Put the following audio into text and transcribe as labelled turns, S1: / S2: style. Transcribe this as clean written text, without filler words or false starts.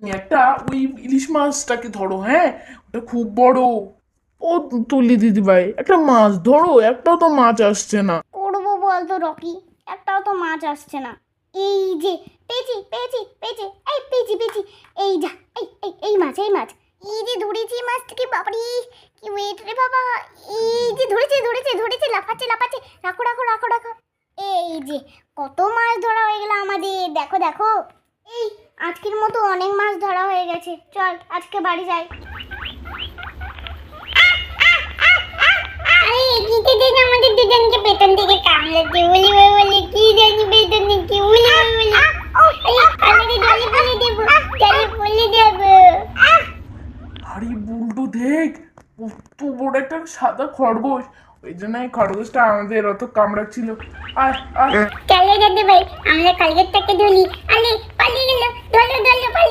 S1: একটা ওই ইলিশ মাছটাকে ধরো, হ্যাঁ, ওটা খুব বড়। ও তুলি দিদি ভাই, একটা মাছ ধরো, একটাও তো মাছ আসছে না।
S2: করবো বলতো রকি, একটাও তো মাছ আসছে না। এই যে পেয়েছি পেয়েছি পেয়েছি, এই পেয়েছি পেয়েছি। এই যা, এই মাছ, এই মাছ। এই যে ধরেছি মাছটাকে, বাবারি কি ওয়েট রে বাবা। এই যে ধরেছে ধরেছে ধরেছে, লাফাচ্ছে লাফাচ্ছে। রাখো রাখো রাখো রাখো। এই যে কত মাছ ধরা হয়ে গেল আমাদের, দেখো দেখো। এই আজকের মতো অনেক মাছ ধরা হয়ে গেছে, চল আজকে বাড়ি যাই। আরে এগিয়ে দেন, আমাদের দুজনকে পেছন থেকে কামড়াতে বলি বলি, কি জানি পেছন থেকে বলি বলি। আরে জলে ফেলে দেবো, জলে ফেলে দেবো।
S1: আরে বুল্টু দেখ, কত বড় একটা সাদা খরগোশ। ওই জন্য এই খরগোশটা আমাদের অত কামড়াচ্ছিল। আয় আয়।
S2: চলে যেতে ভাই, আমরা কালকের থেকে ধরি। আরে পালিয়ে গেল, ধরো ধরো, পালিয়ে